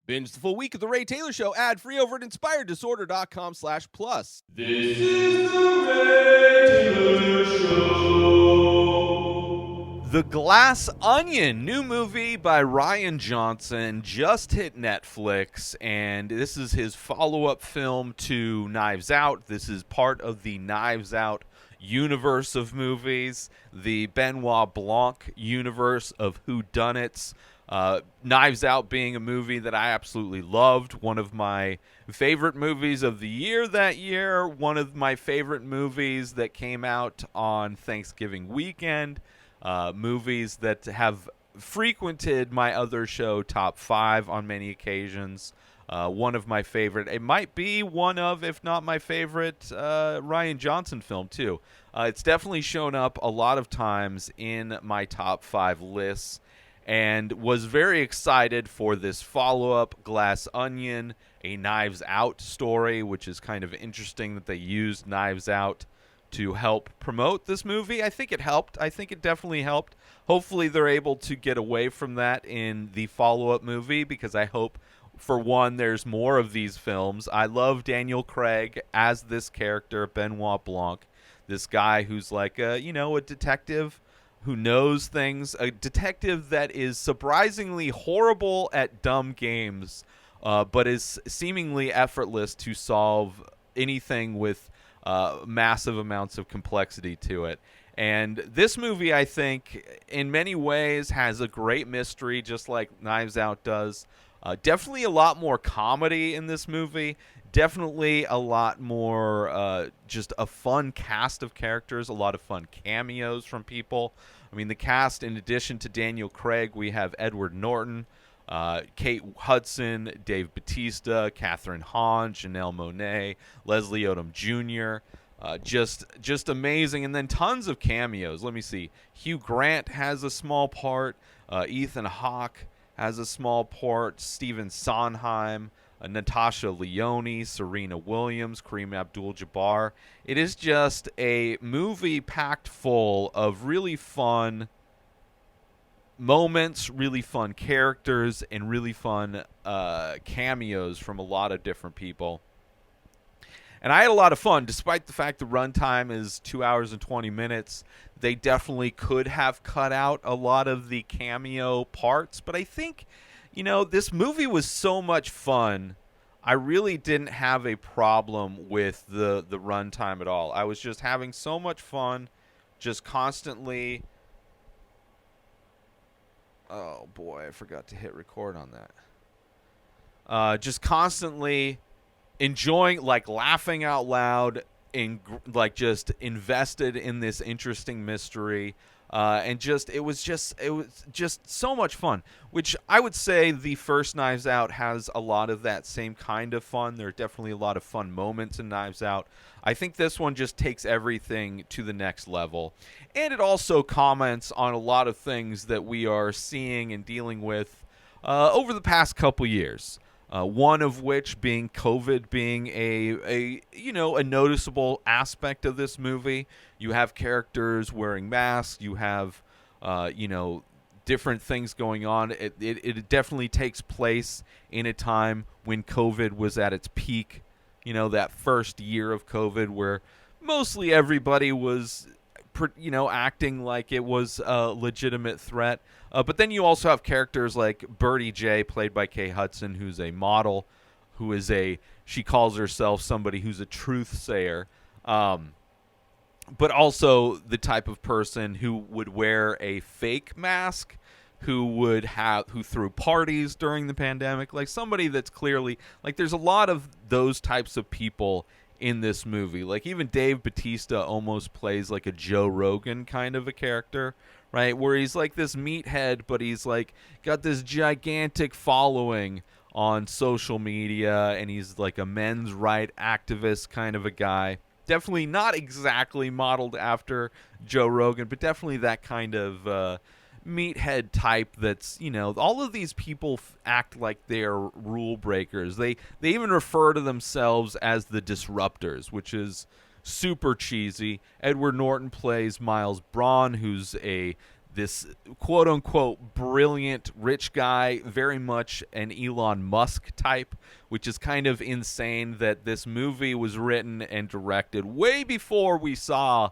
Binge the full week of The Ray Taylor Show ad-free over at inspireddisorder.com/plus. This is The Ray Taylor Show. The Glass Onion, new movie by Rian Johnson, just hit Netflix, and this is his follow-up film to Knives Out. This is part of the Knives Out universe of movies, the Benoit Blanc universe of whodunits. Knives Out being a movie that I absolutely loved, one of my favorite movies of the year that year, one of my favorite movies that came out on Thanksgiving weekend, movies that have frequented my other show, Top 5, on many occasions. One of my favorite, it might be one of, if not my favorite, Rian Johnson film, too. It's definitely shown up a lot of times in my Top 5 lists, and was very excited for this follow-up, Glass Onion, a Knives Out story, which is kind of interesting that they used Knives Out to help promote this movie. I think it helped. I think it definitely helped. Hopefully they're able to get away from that in the follow-up movie, because I hope, for one, there's more of these films. I love Daniel Craig as this character, Benoit Blanc, this guy who's like a detective who knows things, a detective that is surprisingly horrible at dumb games, but is seemingly effortless to solve anything with massive amounts of complexity to it. And this movie, I think, in many ways has a great mystery, just like Knives Out does. Definitely a lot more comedy in this movie. Definitely a lot more just a fun cast of characters, a lot of fun cameos from people. I mean, the cast, in addition to Daniel Craig, we have Edward Norton, Kate Hudson, Dave Bautista, Kathryn Hahn, Janelle Monáe, Leslie Odom Jr., just amazing. And then tons of cameos. Let me see. Hugh Grant has a small part. Ethan Hawke has a small part. Stephen Sondheim, Natasha Lyonne, Serena Williams, Kareem Abdul-Jabbar. It is just a movie packed full of really fun moments, really fun characters, and really fun cameos from a lot of different people. And I had a lot of fun, despite the fact the runtime is 2 hours and 20 minutes. They definitely could have cut out a lot of the cameo parts, but I think, this movie was so much fun. I really didn't have a problem with the runtime at all. I was just having so much fun, just constantly. Oh boy, I forgot to hit record on that. Just constantly enjoying, laughing out loud, and just invested in this interesting mystery. And it was just so much fun, which I would say the first Knives Out has a lot of that same kind of fun. There are definitely a lot of fun moments in Knives Out. I think this one just takes everything to the next level. And it also comments on a lot of things that we are seeing and dealing with over the past couple years. One of which being COVID being a noticeable aspect of this movie. You have characters wearing masks. You have, different things going on. It definitely takes place in a time when COVID was at its peak. That first year of COVID where mostly everybody was, acting like it was a legitimate threat. But then you also have characters like Birdie J, played by Kate Hudson, who's a model, she calls herself somebody who's a truth sayer, but also the type of person who would wear a fake mask, who threw parties during the pandemic, somebody that's clearly, there's a lot of those types of people in this movie. Even Dave Bautista almost plays like a Joe Rogan kind of a character, right? Where he's like this meathead, but he's got this gigantic following on social media, and he's like a men's right activist kind of a guy. Definitely not exactly modeled after Joe Rogan, but definitely that kind of meathead type that's, all of these people act like they're rule breakers. They even refer to themselves as the disruptors, which is super cheesy. Edward Norton plays Miles Braun, who's this quote unquote brilliant rich guy, very much an Elon Musk type, which is kind of insane that this movie was written and directed way before the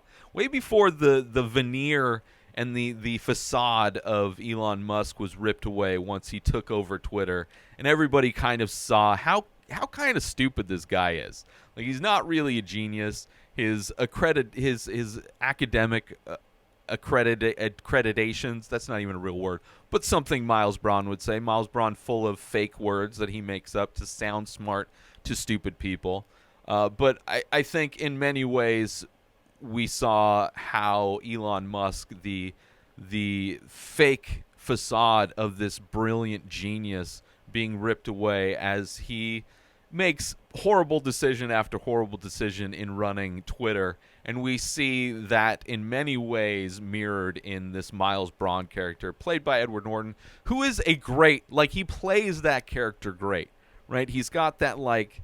veneer and the facade of Elon Musk was ripped away once he took over Twitter, and everybody kind of saw how kind of stupid this guy is. Like, he's not really a genius. His academic accreditations, that's not even a real word, but something Miles Braun would say. Miles Braun full of fake words that he makes up to sound smart to stupid people. But I think in many ways we saw how Elon Musk, the fake facade of this brilliant genius, being ripped away as he makes horrible decision after horrible decision in running Twitter. And we see that in many ways mirrored in this Miles Braun character, played by Edward Norton, who is a great, like, he plays that character great, right? He's got that, like,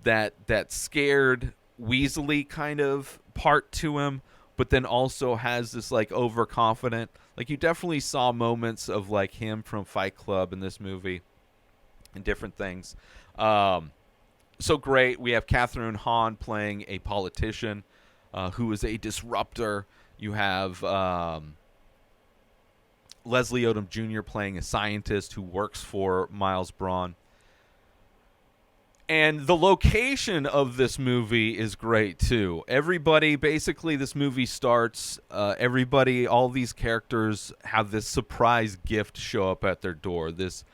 that scared, weaselly kind of part to him, but then also has this, like, overconfident, like, you definitely saw moments of, like, him from Fight Club in this movie and different things. So great. We have Kathryn Hahn playing a politician who is a disruptor. You have Leslie Odom Jr. playing a scientist who works for Miles Braun. And the location of this movie is great, too. Everybody, basically, this movie starts, all these characters have this surprise gift show up at their door. This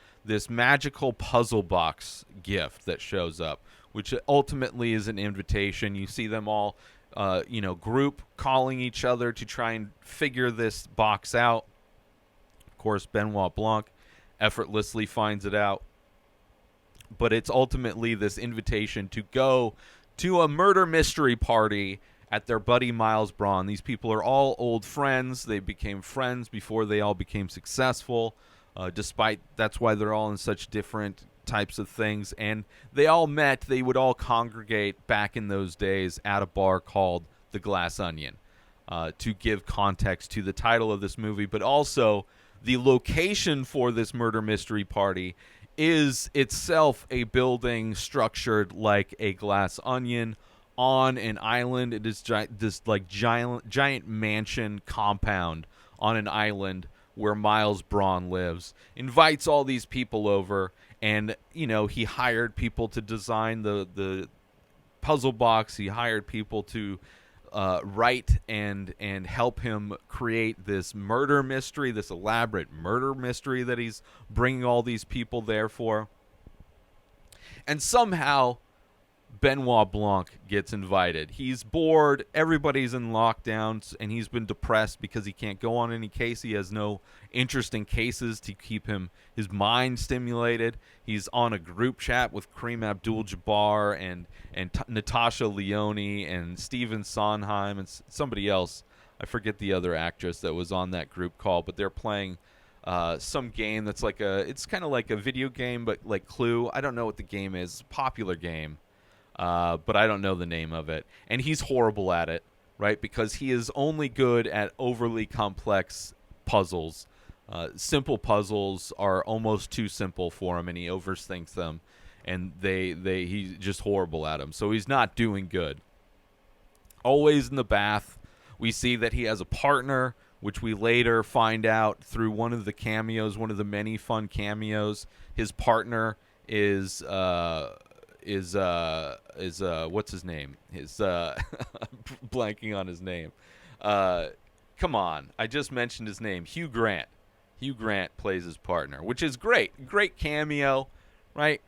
magical puzzle box gift that shows up, which ultimately is an invitation. You see them all, group calling each other to try and figure this box out. Of course, Benoit Blanc effortlessly finds it out. But it's ultimately this invitation to go to a murder mystery party at their buddy Miles Braun. These people are all old friends. They became friends before they all became successful. Despite that's why they're all in such different types of things. And they all met, they would all congregate back in those days at a bar called The Glass Onion, to give context to the title of this movie. But also, the location for this murder mystery party is itself a building structured like a glass onion on an island. It is giant mansion compound on an island where Miles Braun lives. Invites all these people over, and he hired people to design the puzzle box. He hired people to write and help him create this murder mystery, this elaborate murder mystery that he's bringing all these people there for. And somehow Benoit Blanc gets invited. He's bored. Everybody's in lockdowns, and he's been depressed because he can't go on any case. He has no interesting cases to keep his mind stimulated. He's on a group chat with Kareem Abdul-Jabbar and Natasha Lyonne and Stephen Sondheim and somebody else. I forget the other actress that was on that group call, but they're playing some game that's it's kind of like a video game, but like Clue. I don't know what the game is. It's a popular game. But I don't know the name of it. And he's horrible at it, right? Because he is only good at overly complex puzzles. Simple puzzles are almost too simple for him, and he overthinks them. And he's just horrible at them. So he's not doing good. Always in the bath. We see that he has a partner, which we later find out through one of the cameos, one of the many fun cameos. His partner is what's his name? Blanking on his name. Come on, I just mentioned his name. Hugh Grant. Hugh Grant plays his partner, which is great. Great cameo, right?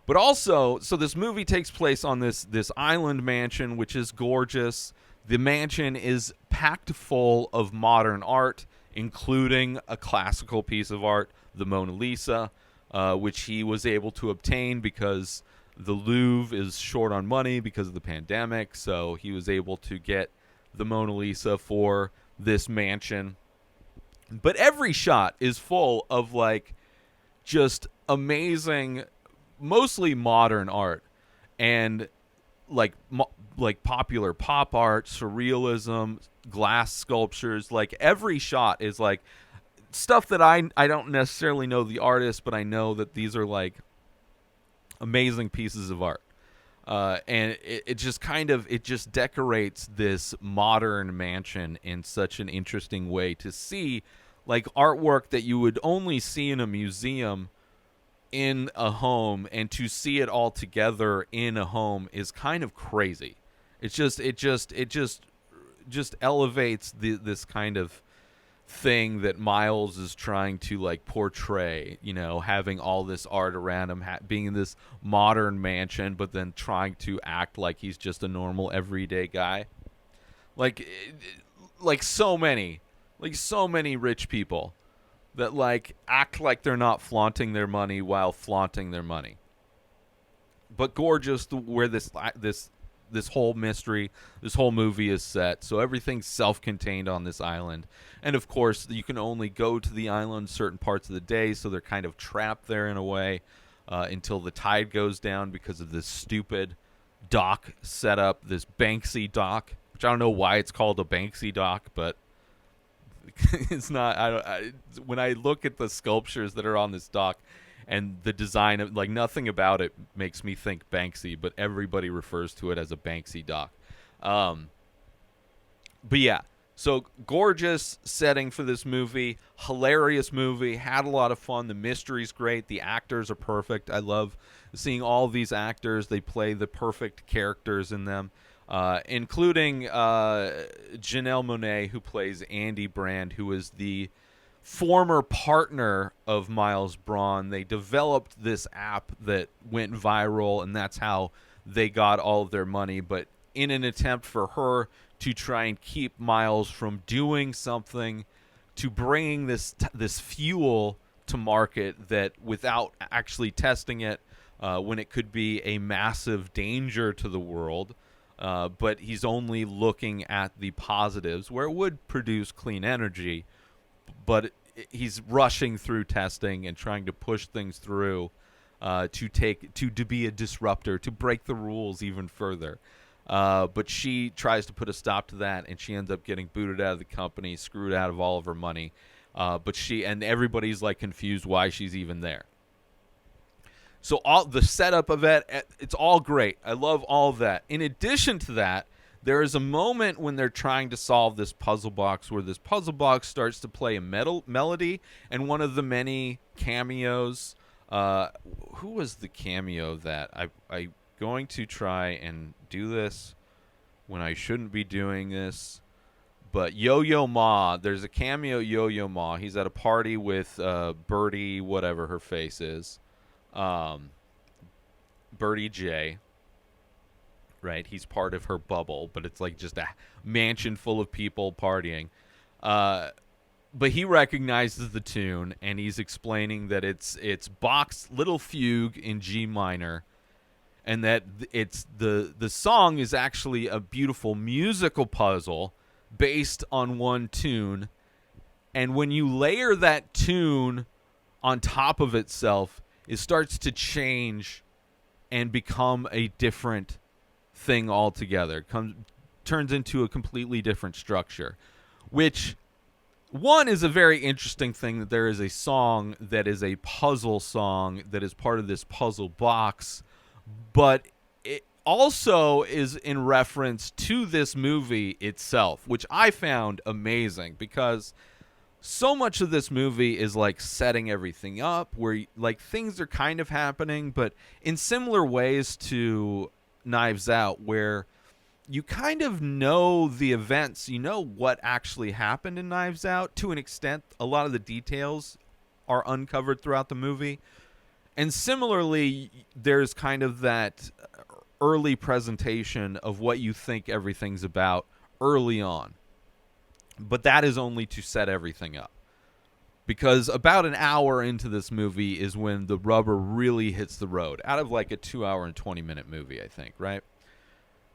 But also, so this movie takes place on this island mansion, which is gorgeous. The mansion is packed full of modern art, including a classical piece of art, the Mona Lisa, which he was able to obtain because the Louvre is short on money because of the pandemic. So he was able to get the Mona Lisa for this mansion. But every shot is full of just amazing, mostly modern art. And like like popular pop art, surrealism, glass sculptures. Like every shot is like stuff that I don't necessarily know the artist, but I know that these are like amazing pieces of art. And it just kind of it just decorates this modern mansion in such an interesting way to see, like artwork that you would only see in a museum in a home, and to see it all together in a home is kind of crazy. It just elevates this kind of thing that Miles is trying to like portray, having all this art around him, being in this modern mansion, but then trying to act like he's just a normal everyday guy. Like so many rich people that like act like they're not flaunting their money while flaunting their money. But gorgeous where this whole mystery, this whole movie is set. So everything's self-contained on this island. And of course, you can only go to the island certain parts of the day, so they're kind of trapped there in a way until the tide goes down because of this stupid dock setup, this Banksy dock, which I don't know why it's called a Banksy dock, but it's not. When I look at the sculptures that are on this dock and the design of, like, nothing about it makes me think Banksy, but everybody refers to it as a Banksy dock. But yeah, so gorgeous setting for this movie, hilarious movie, had a lot of fun. The mystery's great. The actors are perfect. I love seeing all these actors. They play the perfect characters in them. Including Janelle Monáe, who plays Andy Brand, who is the former partner of Miles Braun. They developed this app that went viral, and that's how they got all of their money. But in an attempt for her to try and keep Miles from doing something, to bringing this fuel to market that without actually testing it, when it could be a massive danger to the world. But he's only looking at the positives where it would produce clean energy, but he's rushing through testing and trying to push things through to be a disruptor, to break the rules even further. But she tries to put a stop to that, and she ends up getting booted out of the company, screwed out of all of her money. But everybody's like confused why she's even there. So all the setup of it, it's all great. I love all of that. In addition to that, there is a moment when they're trying to solve this puzzle box where this puzzle box starts to play a melody, and one of the many cameos. Who was the cameo that I going to try and do this when I shouldn't be doing this? But Yo-Yo Ma, there's a cameo Yo-Yo Ma. He's at a party with Birdie, whatever her face is. Birdie J, right? He's part of her bubble, but it's like just a mansion full of people partying. But he recognizes the tune, and he's explaining that it's Bach's Little Fugue in G minor, and that it's the song is actually a beautiful musical puzzle based on one tune. And when you layer that tune on top of itself, it starts to change and become a different thing altogether. Turns into a completely different structure, which one is a very interesting thing, that there is a song that is a puzzle song that is part of this puzzle box, but it also is in reference to this movie itself, which I found amazing, because so much of this movie is like setting everything up, where like things are kind of happening, but in similar ways to Knives Out, where you kind of know the events, you know what actually happened in Knives Out to an extent. A lot of the details are uncovered throughout the movie. And similarly, there's kind of that early presentation of what you think everything's about early on. But that is only to set everything up. Because about an hour into this movie is when the rubber really hits the road. Out of like a 2 hour and 20 minute movie, I think, right?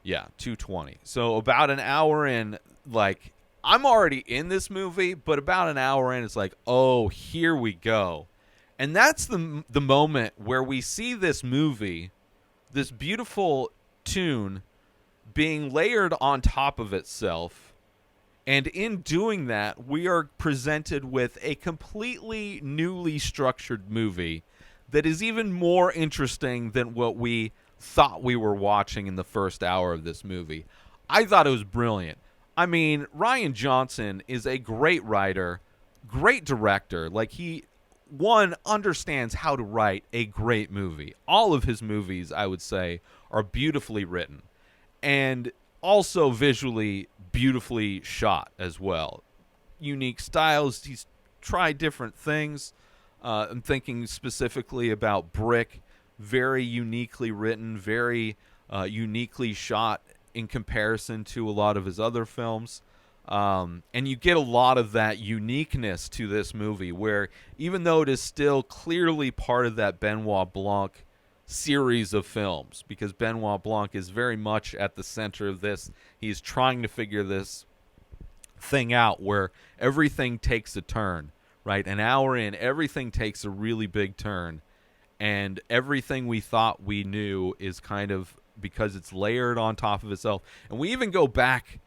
Yeah, 2:20. So about an hour in, like, I'm already in this movie, but about an hour in, it's like, oh, here we go. And that's the moment where we see this movie, this beautiful tune being layered on top of itself. And in doing that, we are presented with a completely newly structured movie that is even more interesting than what we thought we were watching in the first hour of this movie. I thought it was brilliant. I mean, Rian Johnson is a great writer, great director. Like, he, one, understands how to write a great movie. All of his movies, I would say, are beautifully written. And also visually beautifully shot as well. Unique styles. He's tried different things. I'm thinking specifically about Brick. Very uniquely written, very uniquely shot in comparison to a lot of his other films. And you get a lot of that uniqueness to this movie, where even though it is still clearly part of that Benoit Blanc series of films, because Benoit Blanc is very much at the center of this. He's trying to figure this thing out where everything takes a turn, right? An hour in, everything takes a really big turn, and everything we thought we knew is kind of, because it's layered on top of itself. And we even go back,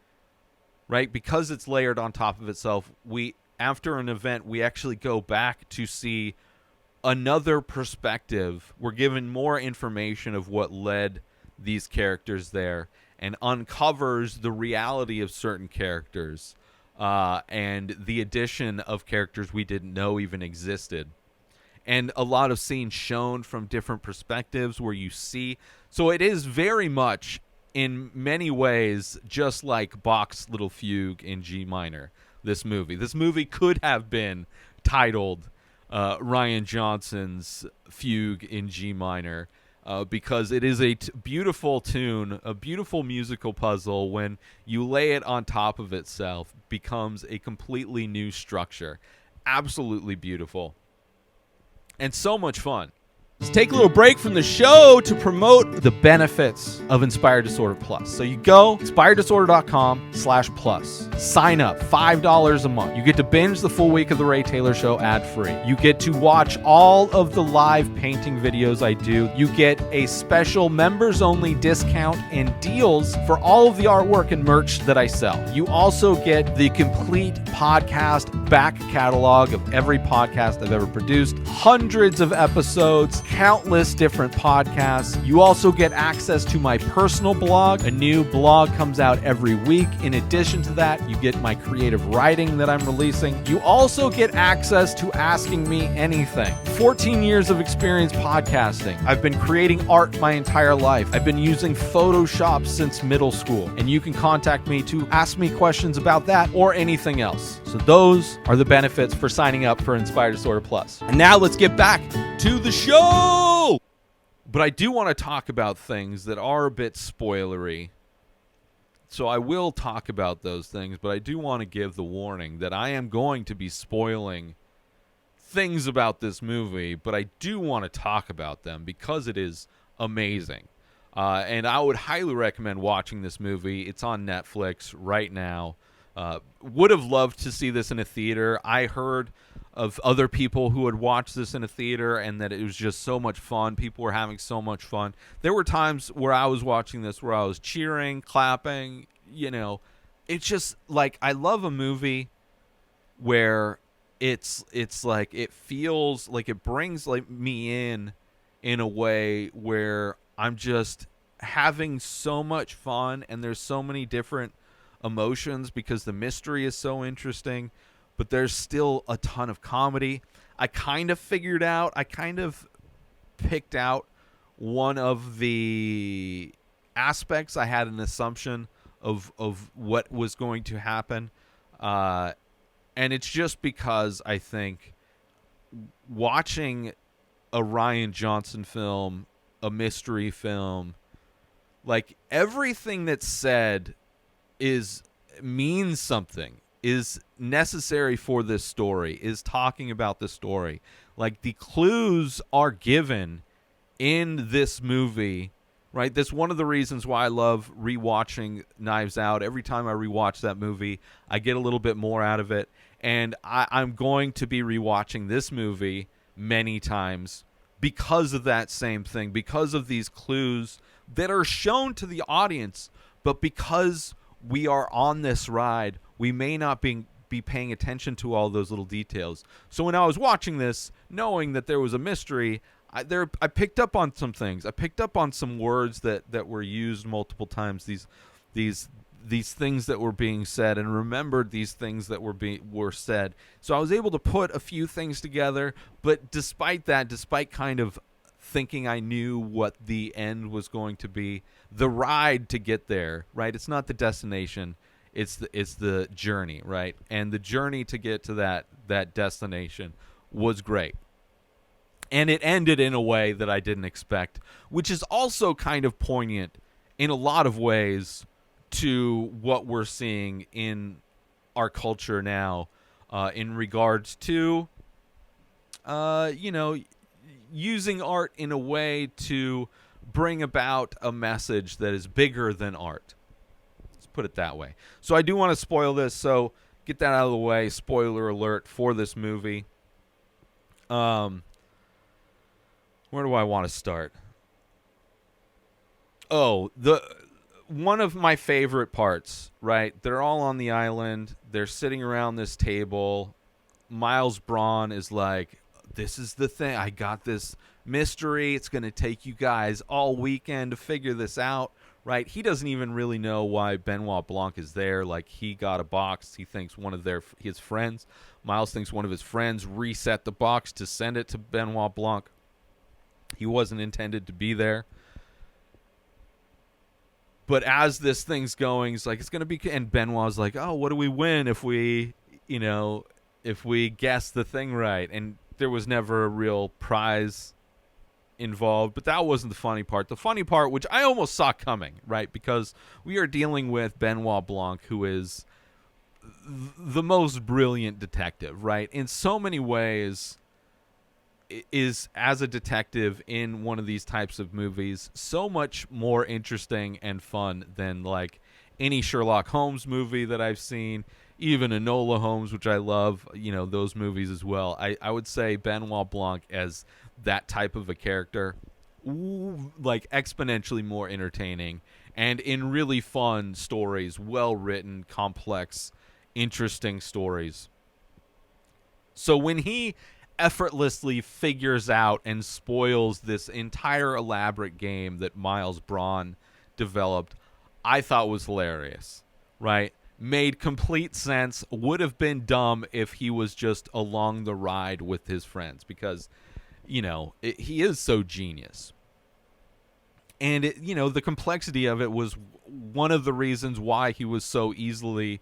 right? Because it's layered on top of itself, we, after an event, we actually go back to see another perspective. We're given more information of what led these characters there, and uncovers the reality of certain characters, and the addition of characters we didn't know even existed. And a lot of scenes shown from different perspectives where you see. So it is very much, in many ways, just like Bach's Little Fugue in G minor, this movie. This movie could have been titled Rian Johnson's Fugue in G minor, because it is a beautiful tune, a beautiful musical puzzle. When you lay it on top of itself, becomes a completely new structure. Absolutely beautiful. And so much fun. Let's take a little break from the show to promote the benefits of Inspired Disorder Plus. So you go inspireddisorder.com/plus. Sign up, $5 a month. You get to binge the full week of The Ray Taylor Show ad-free. You get to watch all of the live painting videos I do. You get a special members-only discount and deals for all of the artwork and merch that I sell. You also get the complete podcast back catalog of every podcast I've ever produced. Hundreds of episodes, countless different podcasts. You also get access to my personal blog. A new blog comes out every week. In addition to that, you get my creative writing that I'm releasing. You also get access to Asking Me Anything. 14 years of experience podcasting. I've been creating art my entire life. I've been using Photoshop since middle school. And you can contact me to ask me questions about that or anything else. So those are the benefits for signing up for Inspired Disorder Plus. And now let's get back to the show! But I do want to talk about things that are a bit spoilery. So I will talk about those things, but I do want to give the warning that I am going to be spoiling things about this movie, but I do want to talk about them because it is amazing. And I would highly recommend watching this movie. It's on Netflix right now. Would have loved to see this in a theater. I heard of other people who had watched this in a theater and that it was just so much fun. People were having so much fun. There were times where I was watching this where I was cheering, clapping, you know. It's just like, I love a movie where it's like it feels like it brings like me in a way where I'm just having so much fun, and there's so many different emotions because the mystery is so interesting, but there's still a ton of comedy. I kind of picked out one of the aspects. I had an assumption of what was going to happen, and it's just because I think watching a Rian Johnson film, a mystery film, like everything that's said means something, is necessary for this story, is talking about the story. Like, the clues are given in this movie, right? That's one of the reasons why I love rewatching Knives Out. Every time I rewatch that movie, I get a little bit more out of it. And I'm going to be rewatching this movie many times because of that same thing, because of these clues that are shown to the audience, but because we are on this ride, we may not be paying attention to all those little details. So when I was watching this, knowing that there was a mystery, I picked up on some things. I picked up on some words that were used multiple times. These things that were being said, and remembered these things that were said. So I was able to put a few things together. But despite that, despite kind of thinking I knew what the end was going to be, the ride to get there, right? It's not the destination. It's the journey, right? And the journey to get to that destination was great. And it ended in a way that I didn't expect, which is also kind of poignant in a lot of ways to what we're seeing in our culture now, in regards to, using art in a way to bring about a message that is bigger than art. Let's put it that way. So I do want to spoil this, so get that out of the way. Spoiler alert for this movie. Where do I want to start? Oh, one of my favorite parts, right? They're all on the island. They're sitting around this table. Miles Braun is like, this is the thing. I got this mystery. It's going to take you guys all weekend to figure this out, right? He doesn't even really know why Benoit Blanc is there. Like, he got a box. He thinks one of his friends, Miles thinks one of his friends reset the box to send it to Benoit Blanc. He wasn't intended to be there. But as this thing's going, he's like, it's going to be... And Benoit's like, oh, what do we win if we guess the thing right? And there was never a real prize involved. But that wasn't the funny part. The funny part, which I almost saw coming, right? Because we are dealing with Benoit Blanc, who is the most brilliant detective, right? In so many ways... is, as a detective in one of these types of movies, so much more interesting and fun than like any Sherlock Holmes movie that I've seen, even Enola Holmes, which I love, those movies as well. I would say Benoit Blanc as that type of a character, like exponentially more entertaining and in really fun stories, well-written, complex, interesting stories. So when he effortlessly figures out and spoils this entire elaborate game that Miles Braun developed, I thought was hilarious, right? Made complete sense, would have been dumb if he was just along the ride with his friends, because, he is so genius. And, the complexity of it was one of the reasons why he was so easily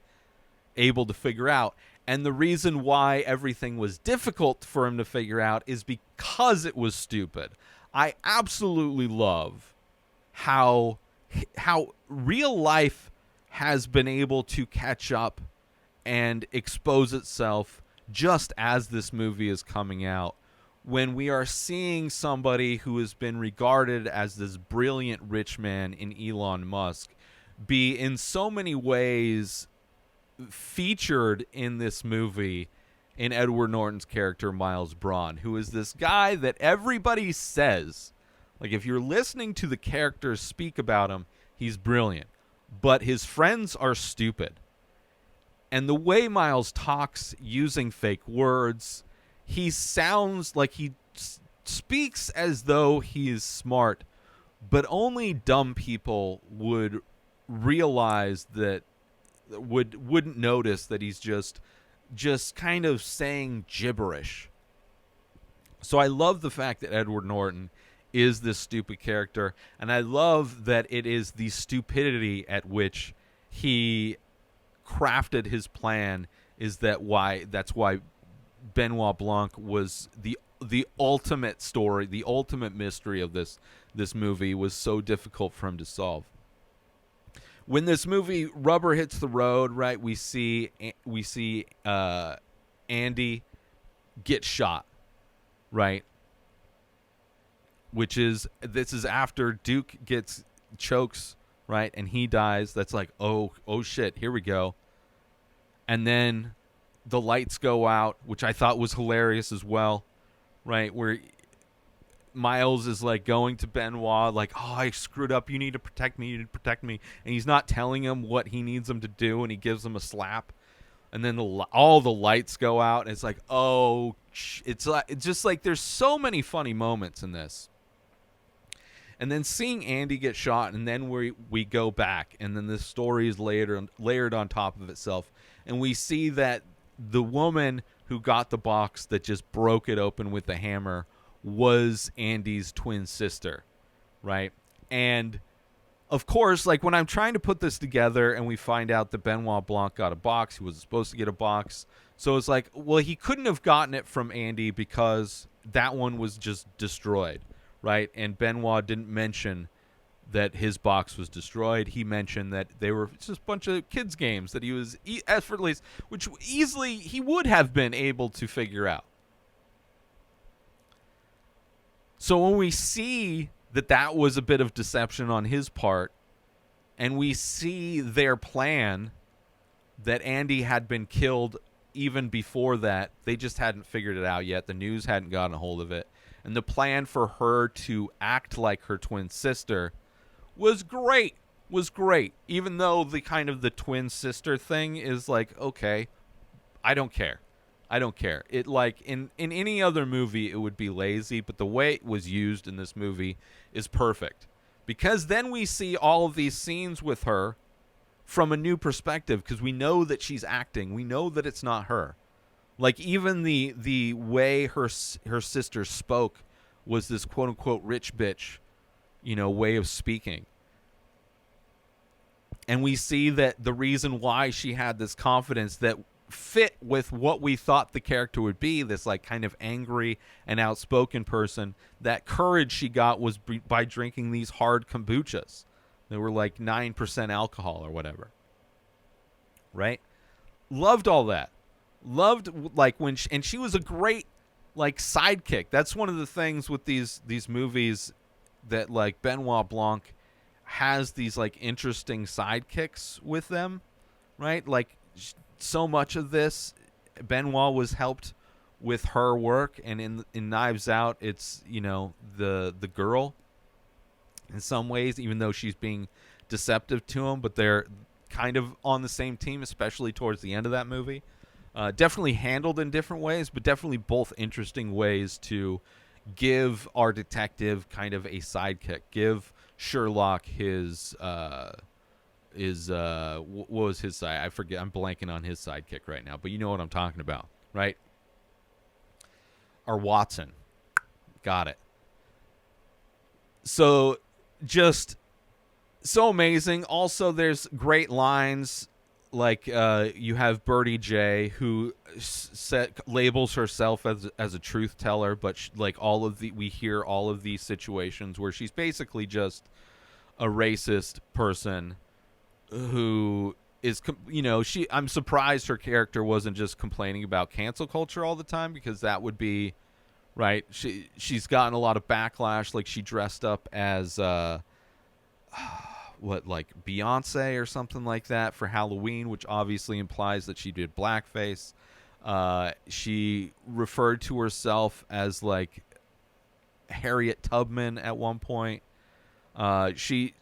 able to figure out. And the reason why everything was difficult for him to figure out is because it was stupid. I absolutely love how real life has been able to catch up and expose itself just as this movie is coming out. When we are seeing somebody who has been regarded as this brilliant rich man in Elon Musk be in so many ways featured in this movie in Edward Norton's character Miles Braun, who is this guy that everybody says, like, if you're listening to the characters speak about him, he's brilliant, but his friends are stupid. And the way Miles talks using fake words, he sounds like he speaks as though he is smart, but only dumb people would realize that, wouldn't notice that he's just kind of saying gibberish. So I love the fact that Edward Norton is this stupid character, and I love that it is the stupidity at which he crafted his plan that's why Benoit Blanc was the ultimate story, the ultimate mystery of this movie was so difficult for him to solve. When this movie rubber hits the road, right, we see Andy get shot, right? This is after Duke chokes, right, and he dies. That's like, oh shit, here we go. And then the lights go out, which I thought was hilarious as well, right? Where Miles is like going to Benoit like, oh, I screwed up. You need to protect me. You need to protect me. And he's not telling him what he needs him to do, and he gives him a slap. And then all the lights go out, and it's like, oh, it's just like there's so many funny moments in this. And then seeing Andy get shot, and then we go back, and then the story is layered on top of itself, and we see that the woman who got the box that just broke it open with the hammer was Andy's twin sister, right? And of course, like when I'm trying to put this together, and we find out that Benoit Blanc got a box, he wasn't supposed to get a box, so it's like, well, he couldn't have gotten it from Andy because that one was just destroyed. Right, and Benoit didn't mention that his box was destroyed. He mentioned that they were just a bunch of kids' games that he was effortless, which easily he would have been able to figure out. So when we see that was a bit of deception on his part, and we see their plan that Andy had been killed even before that, they just hadn't figured it out yet. The news hadn't gotten a hold of it. And the plan for her to act like her twin sister was great. Even though the kind of the twin sister thing is like, okay, I don't care. It like in any other movie it would be lazy, but the way it was used in this movie is perfect. Because then we see all of these scenes with her from a new perspective, because we know that she's acting. We know that it's not her. Like, even the way her sister spoke was this quote-unquote rich bitch, way of speaking. And we see that the reason why she had this confidence that fit with what we thought the character would be, this, like, kind of angry and outspoken person, that courage she got was by drinking these hard kombuchas. They were, like, 9% alcohol or whatever. Right? Loved all that. Loved, like, when she was a great, like, sidekick. That's one of the things with these movies that, like, Benoit Blanc has these, like, interesting sidekicks with them, right? Like, so much of this, Benoit was helped with her work, and in Knives Out, it's, the girl in some ways, even though she's being deceptive to him, but they're kind of on the same team, especially towards the end of that movie. Definitely handled in different ways, but definitely both interesting ways to give our detective kind of a sidekick. Give Sherlock his what was his side? I forget. I'm blanking on his sidekick right now, but you know what I'm talking about, right? Or Watson. Got it. So just so amazing. Also, there's great lines. Like, you have Birdie J, who labels herself as a truth teller, but we hear all of these situations where she's basically just a racist person who is, I'm surprised her character wasn't just complaining about cancel culture all the time, because that would be, right, she's gotten a lot of backlash. Like, she dressed up as, like Beyonce or something like that for Halloween, which obviously implies that she did blackface. She referred to herself as like Harriet Tubman at one point. She's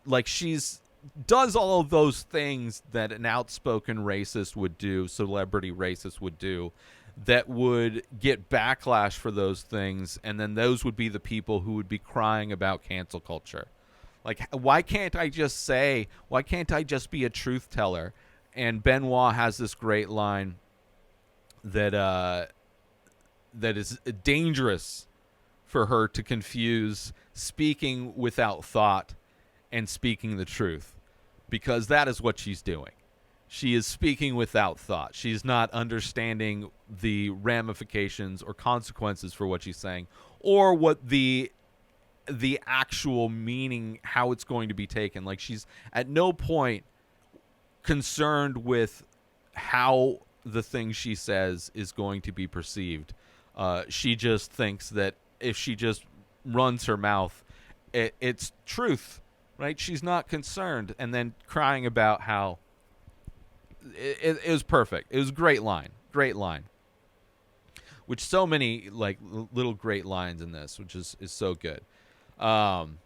does all of those things that an outspoken racist would do, celebrity racist would do, that would get backlash for those things, and then those would be the people who would be crying about cancel culture. Like, why can't I just be a truth teller? And Benoit has this great line that is dangerous for her to confuse speaking without thought and speaking the truth, because that is what she's doing. She is speaking without thought. She's not understanding the ramifications or consequences for what she's saying, or what the actual meaning, how it's going to be taken. Like, she's at no point concerned with how the thing she says is going to be perceived. She just thinks that if she just runs her mouth, it's truth, right? She's not concerned, and then crying about how it was perfect. It was a great line. which so many like little great lines in this, which is so good. And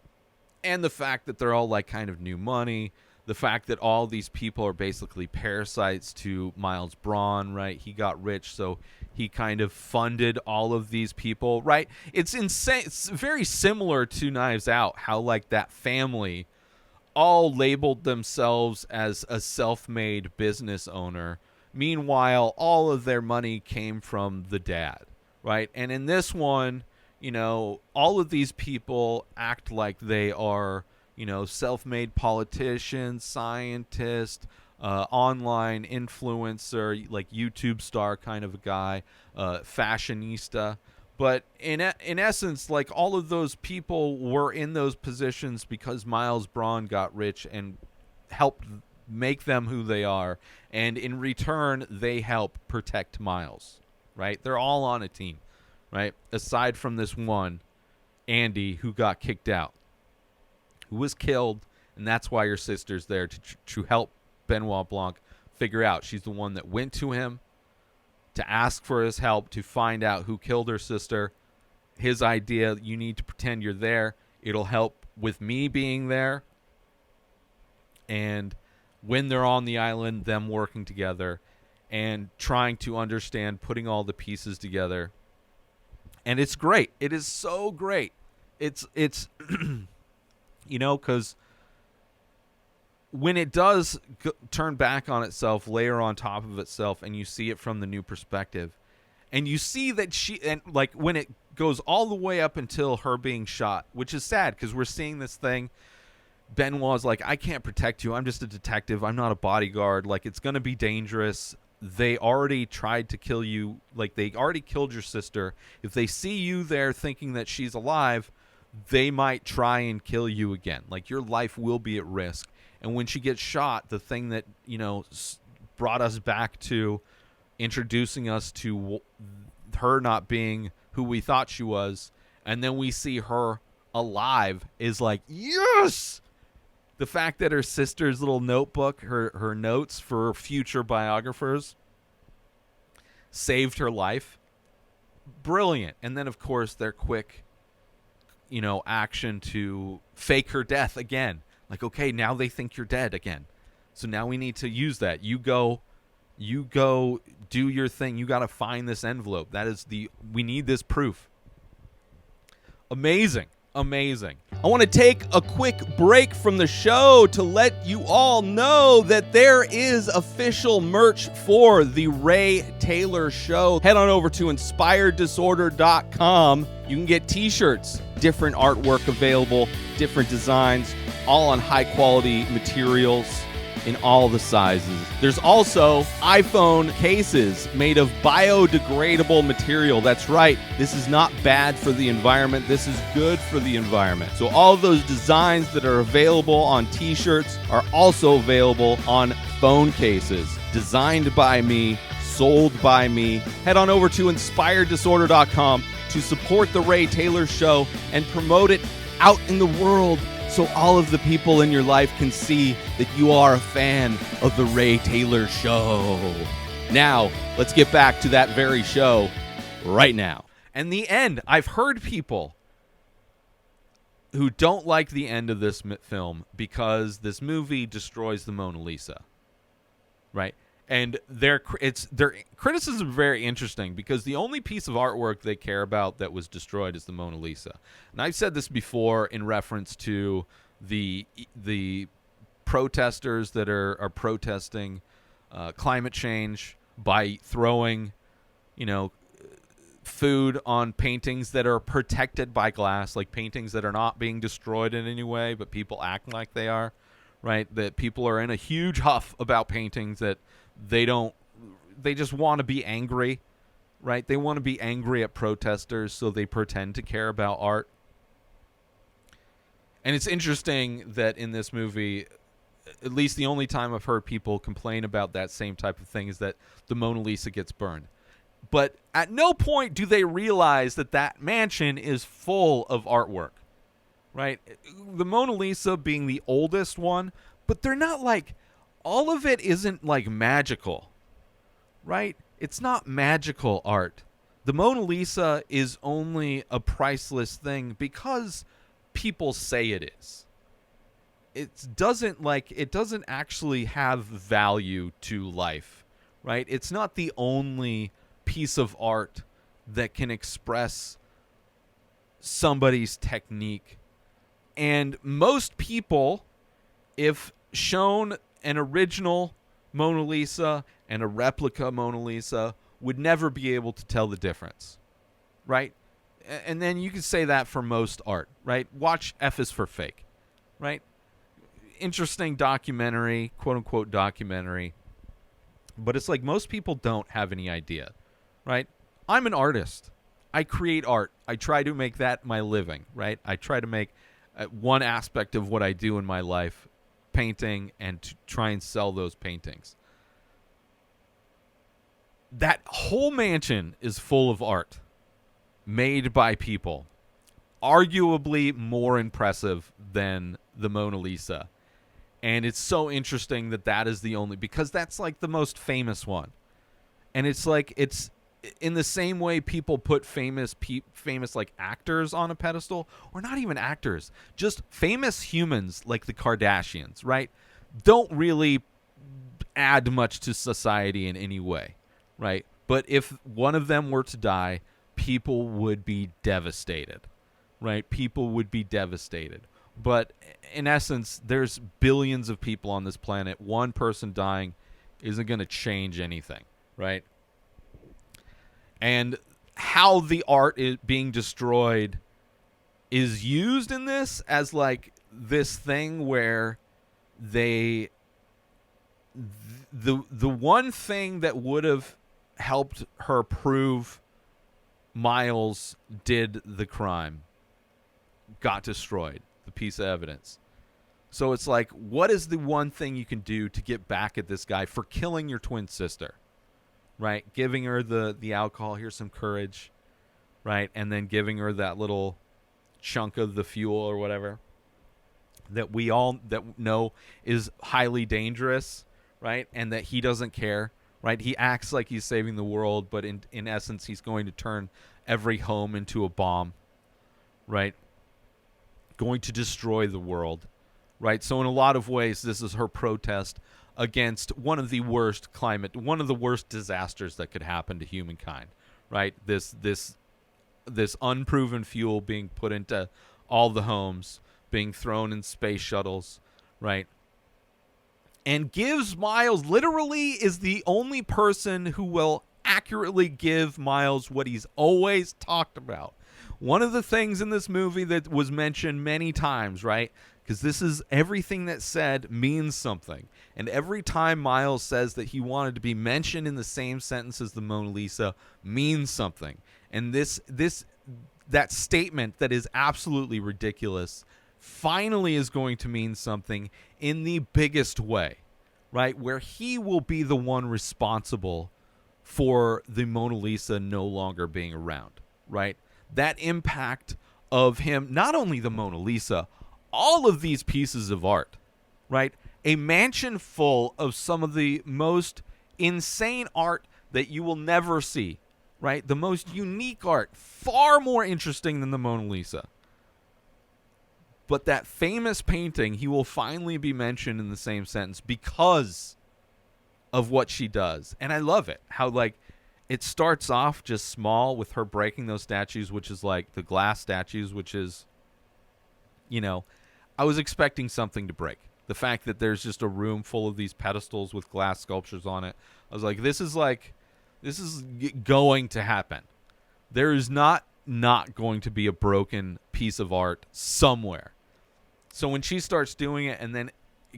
the fact that they're all like kind of new money, the fact that all these people are basically parasites to Miles Braun, right? He got rich, so he kind of funded all of these people, right? It's insane. It's very similar to Knives Out, how like that family all labeled themselves as a self-made business owner. Meanwhile, all of their money came from the dad, right? And in this one, you know, all of these people act like they are, you know, self-made politicians, scientists, online influencer, like YouTube star kind of a guy, fashionista. But in essence, like all of those people were in those positions because Miles Braun got rich and helped make them who they are. And in return, they help protect Miles, right? They're all on a team, right? Aside from this one, Andy, who got kicked out, who was killed, and that's why your sister's there to help Benoit Blanc figure out. She's the one that went to him to ask for his help to find out who killed her sister. His idea, you need to pretend you're there. It'll help with me being there. And when they're on the island, them working together and trying to understand, putting all the pieces together. And it's great. It is so great. It's you know, because when it does turn back on itself, layer on top of itself, and you see it from the new perspective, and you see that and like when it goes all the way up until her being shot, which is sad because we're seeing this thing. Benoit's like, I can't protect you. I'm just a detective. I'm not a bodyguard. Like, it's going to be dangerous. They already tried to kill you. Like, they already killed your sister. If they see you there thinking that she's alive, they might try and kill you again. Like, your life will be at risk. And when she gets shot, the thing that, you know, brought us back to introducing us to her not being who we thought she was, and then we see her alive, is like, yes! The fact that her sister's little notebook, her notes for future biographers, saved her life. Brilliant. And then, of course, their quick, you know, action to fake her death again. Like, okay, now they think you're dead again. So now we need to use that. You go do your thing. You got to find this envelope. We need this proof. Amazing. Amazing. I want to take a quick break from the show to let you all know that there is official merch for the Ray Taylor Show. Head on over to inspireddisorder.com. You can get t-shirts, different artwork available, different designs, all on high quality materials in all the sizes. There's also iPhone cases made of biodegradable material. That's right. This is not bad for the environment. This is good for the environment. So all of those designs that are available on t-shirts are also available on phone cases. Designed by me, sold by me. Head on over to inspireddisorder.com to support the Ray Taylor Show and promote it out in the world, so all of the people in your life can see that you are a fan of the Ray Taylor Show. Now, let's get back to that very show right now. And the end. I've heard people who don't like the end of this film because this movie destroys the Mona Lisa. Right? And their criticism is very interesting because the only piece of artwork they care about that was destroyed is the Mona Lisa. And I've said this before in reference to the protesters that are protesting climate change by throwing, you know, food on paintings that are protected by glass, like paintings that are not being destroyed in any way, but people act like they are, right? That people are in a huge huff about paintings that they just want to be angry, right? They want to be angry at protesters, so they pretend to care about art. And it's interesting that in this movie, at least the only time I've heard people complain about that same type of thing is that the Mona Lisa gets burned. But at no point do they realize that that mansion is full of artwork, right? The Mona Lisa being the oldest one, but they're not like, all of it isn't like magical, right? It's not magical art. The Mona Lisa is only a priceless thing because people say it is. It doesn't actually have value to life, right? It's not the only piece of art that can express somebody's technique. And most people, if shown an original Mona Lisa and a replica Mona Lisa, would never be able to tell the difference, right? And then you can say that for most art, right? Watch F is for Fake, right? Interesting documentary, quote-unquote documentary. But it's like most people don't have any idea, right? I'm an artist. I create art. I try to make that my living, right? I try to make one aspect of what I do in my life painting and to try and sell those paintings. That whole mansion is full of art made by people, arguably more impressive than the Mona Lisa. And it's so interesting that is the only, because that's like the most famous one. And it's like, it's in the same way people put famous like actors on a pedestal, or not even actors, just famous humans like the Kardashians, right? Don't really add much to society in any way, right? But if one of them were to die, people would be devastated, right? People would be devastated. But in essence, there's billions of people on this planet. One person dying isn't going to change anything, right? And how the art is being destroyed is used in this as like this thing where the one thing that would have helped her prove Miles did the crime got destroyed. The piece of evidence. So it's like, what is the one thing you can do to get back at this guy for killing your twin sister? Right? Giving her the alcohol, here's some courage, right? And then giving her that little chunk of the fuel or whatever that we all that know is highly dangerous, right? And that he doesn't care, right? He acts like he's saving the world, but in essence, he's going to turn every home into a bomb, right? Going to destroy the world, right? So in a lot of ways, this is her protest against one of the worst disasters that could happen to humankind, right? This unproven fuel being put into all the homes, being thrown in space shuttles, right? And gives Miles, literally is the only person who will accurately give Miles what he's always talked about. One of the things in this movie that was mentioned many times, right? Because this is everything that's said means something. And every time Miles says that he wanted to be mentioned in the same sentence as the Mona Lisa means something. And that statement that is absolutely ridiculous finally is going to mean something in the biggest way, right? Where he will be the one responsible for the Mona Lisa no longer being around, right? That impact of him, not only the Mona Lisa, all of these pieces of art, right? A mansion full of some of the most insane art that you will never see, right? The most unique art, far more interesting than the Mona Lisa. But that famous painting, he will finally be mentioned in the same sentence because of what she does. And I love it, how like it starts off just small with her breaking those statues, which is like the glass statues, which is, you know, I was expecting something to break. The fact that there's just a room full of these pedestals with glass sculptures on it, I was like, this is going to happen. There is not going to be a broken piece of art somewhere. So when she starts doing it and then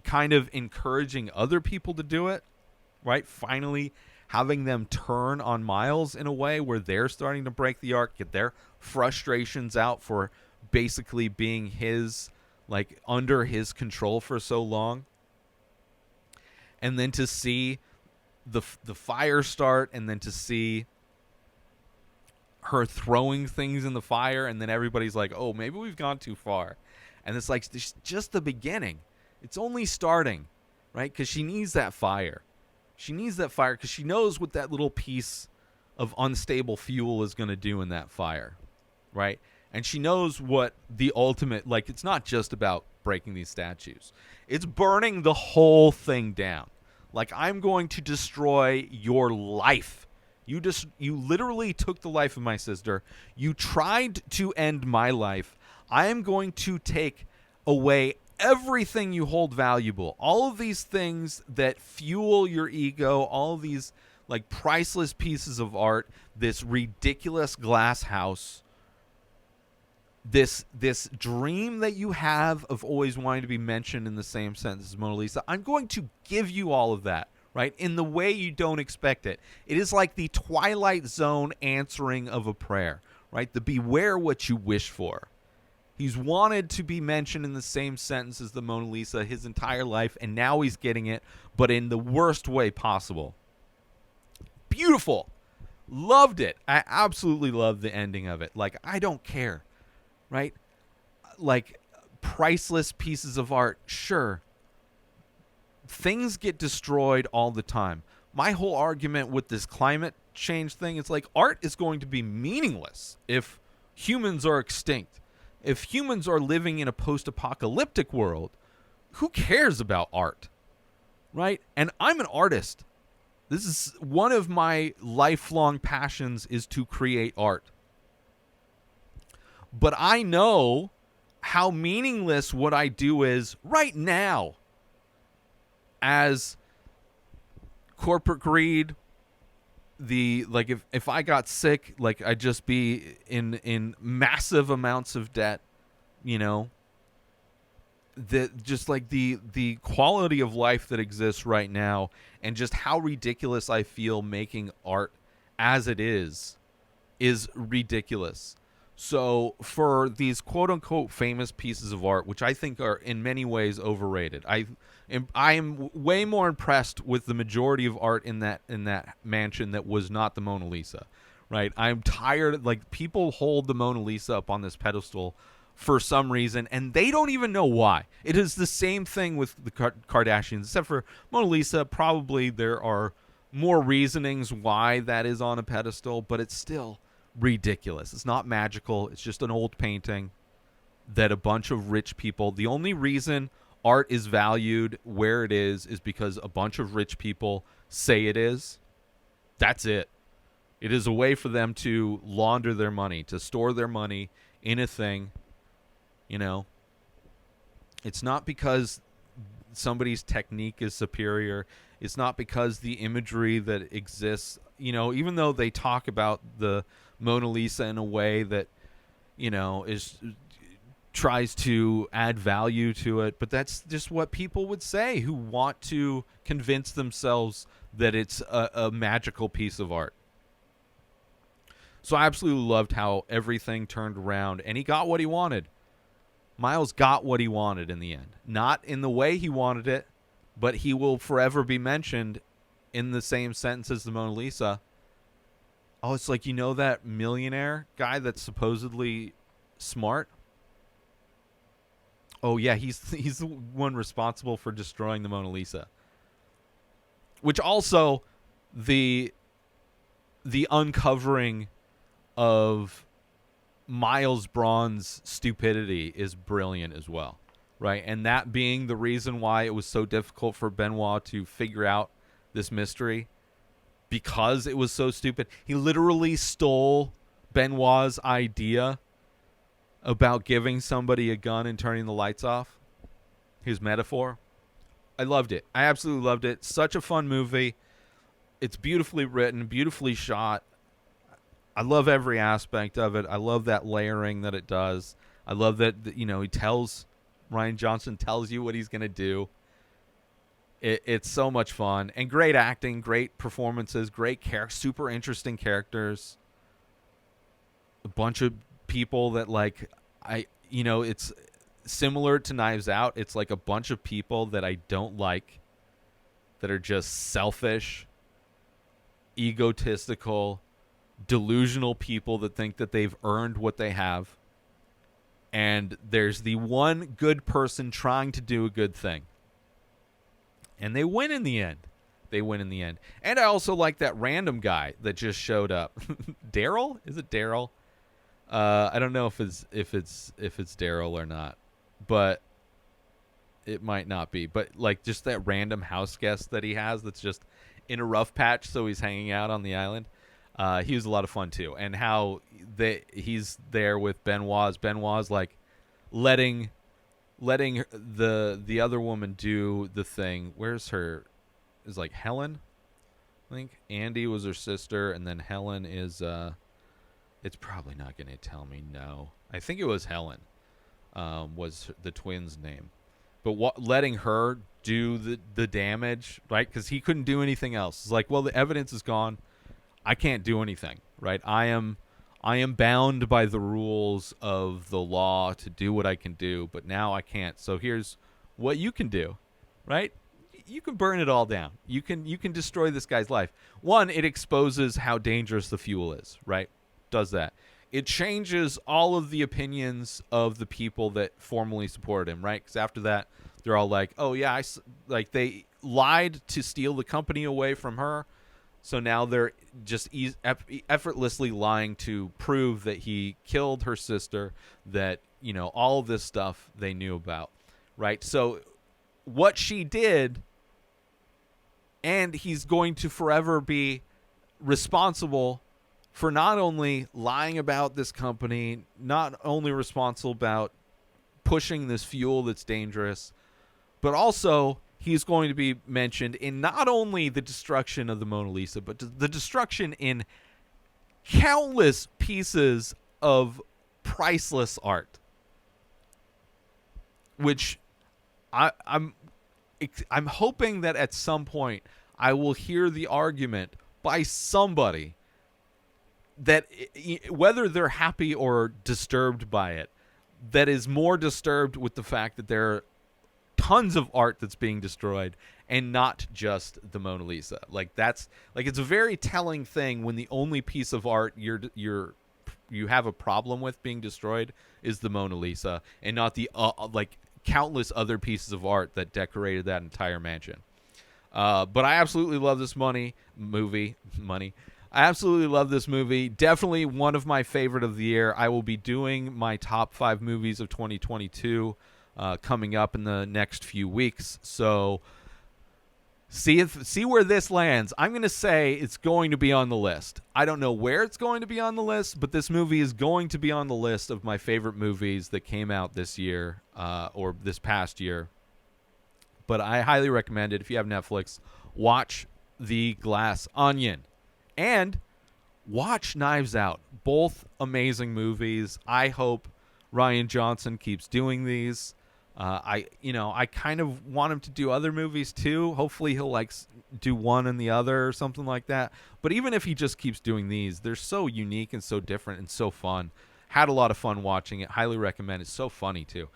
kind of encouraging other people to do it, right? Finally having them turn on Miles in a way where they're starting to break the art, get their frustrations out for basically being his, like, under his control for so long. And then to see the fire start, and then to see her throwing things in the fire, and then everybody's like, oh, maybe we've gone too far. And it's like, it's just the beginning. It's only starting, right? Because she needs that fire. She needs that fire because she knows with that little piece of unstable fuel is going to do in that fire, right? And she knows what the ultimate, like, it's not just about breaking these statues. It's burning the whole thing down. Like, I'm going to destroy your life. You literally took the life of my sister. You tried to end my life. I am going to take away everything you hold valuable. All of these things that fuel your ego, all of these like priceless pieces of art, this ridiculous glass house, this dream that you have of always wanting to be mentioned in the same sentence as Mona Lisa. I'm going to give you all of that, right, in the way you don't expect it. It is like the Twilight Zone answering of a prayer, right? The beware what you wish for. He's wanted to be mentioned in the same sentence as the Mona Lisa his entire life, and now he's getting it, but in the worst way possible. Beautiful. Loved it. I absolutely loved the ending of it. Like, I don't care, right? Like, priceless pieces of art, sure. Things get destroyed all the time. My whole argument with this climate change thing is like, art is going to be meaningless if humans are extinct. If humans are living in a post-apocalyptic world, who cares about art, right? And I'm an artist. This is one of my lifelong passions, is to create art. But I know how meaningless what I do is right now, as corporate greed, if I got sick, like, I'd just be in massive amounts of debt, you know. Just like the quality of life that exists right now, and just how ridiculous I feel making art as it is ridiculous. So for these quote unquote famous pieces of art, which I think are in many ways overrated, I am way more impressed with the majority of art in that mansion that was not the Mona Lisa, right? I'm tired. Like, people hold the Mona Lisa up on this pedestal for some reason, and they don't even know why. It is the same thing with the Kardashians, except for Mona Lisa. Probably there are more reasonings why that is on a pedestal, but it's still ridiculous. It's not magical. It's just an old painting that a bunch of rich people, the only reason art is valued where it is because a bunch of rich people say it is. That's it. It is a way for them to launder their money, to store their money in a thing. You know, it's not because somebody's technique is superior. It's not because the imagery that exists, you know, even though they talk about the Mona Lisa in a way that, you know, tries to add value to it, but that's just what people would say who want to convince themselves that it's a magical piece of art. So I absolutely loved how everything turned around, and he got what he wanted. Miles got what he wanted in the end. Not in the way he wanted it, but he will forever be mentioned in the same sentence as the Mona Lisa. Oh, it's like, you know, that millionaire guy that's supposedly smart? Oh, yeah, he's the one responsible for destroying the Mona Lisa. Which also, the uncovering of Miles Braun's stupidity is brilliant as well, right? And that being the reason why it was so difficult for Benoit to figure out this mystery, because it was so stupid. He literally stole Benoit's idea about giving somebody a gun and turning the lights off. His metaphor. I loved it. I absolutely loved it. Such a fun movie. It's beautifully written, beautifully shot. I love every aspect of it. I love that layering that it does. I love that, you know, Rian Johnson tells you what he's going to do. It's so much fun. And great acting, great performances, super interesting characters. A bunch of people that, like, it's similar to Knives Out. It's like a bunch of people that I don't like, that are just selfish, egotistical, delusional people that think that they've earned what they have. And there's the one good person trying to do a good thing. And they win in the end. They win in the end. And I also like that random guy that just showed up. Daryl? Is it Daryl? I don't know if it's Daryl or not, but it might not be. But like just that random house guest that he has that's just in a rough patch, so he's hanging out on the island. He was a lot of fun too, and how he's there with Benoit's like letting the other woman do the thing. Where's her? Is like Helen, I think. Andy was her sister, and then Helen is it's probably not going to tell me. No, I think it was Helen. Was the twins' name, but letting her do the damage, right? Because he couldn't do anything else. It's like, well, the evidence is gone. I can't do anything, right? I am bound by the rules of the law to do what I can do, but now I can't. So here's what you can do, right? You can burn it all down. You can destroy this guy's life. One, it exposes how dangerous the fuel is, right? Does that. It changes all of the opinions of the people that formerly supported him, right? Because after that, they're all like, oh, yeah, they lied to steal the company away from her. So now they're just effortlessly lying to prove that he killed her sister, that, all of this stuff they knew about, right? So what she did, and he's going to forever be responsible for not only lying about this company, not only responsible about pushing this fuel that's dangerous, but also he's going to be mentioned in not only the destruction of the Mona Lisa, but the destruction in countless pieces of priceless art, which I'm hoping that at some point I will hear the argument by somebody that, whether they're happy or disturbed by it, that is more disturbed with the fact that there are tons of art that's being destroyed and not just the Mona Lisa. Like, that's like, it's a very telling thing when the only piece of art you have a problem with being destroyed is the Mona Lisa, and not the like countless other pieces of art that decorated that entire mansion. But I absolutely love this movie. I absolutely love this movie. Definitely one of my favorite of the year. I will be doing my top 5 movies of 2022 coming up in the next few weeks. So see where this lands. I'm going to say it's going to be on the list. I don't know where it's going to be on the list, but this movie is going to be on the list of my favorite movies that came out this year or this past year. But I highly recommend it. If you have Netflix, watch The Glass Onion and watch Knives Out. Both amazing movies. I hope Rian Johnson keeps doing these. I kind of want him to do other movies too. Hopefully he'll do one and the other or something like that. But even if he just keeps doing these, they're so unique and so different and so fun. Had a lot of fun watching it. Highly recommend. It's so funny too.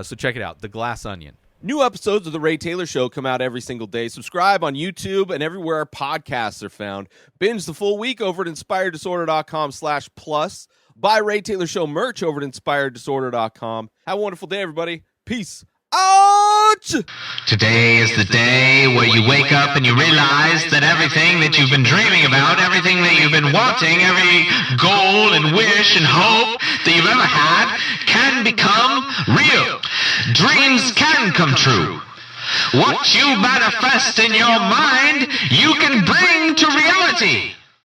So check it out. The Glass Onion. New episodes of The Ray Taylor Show come out every single day. Subscribe on YouTube and everywhere our podcasts are found. Binge the full week over at inspireddisorder.com/plus. Buy Ray Taylor Show merch over at inspireddisorder.com. Have a wonderful day, everybody. Peace out! Today is the day where you wake up and you realize that everything that you've been dreaming about, everything that you've been wanting, every goal and wish and hope that you've ever had can become real. Dreams can come true. What you manifest in your mind, you can bring to reality.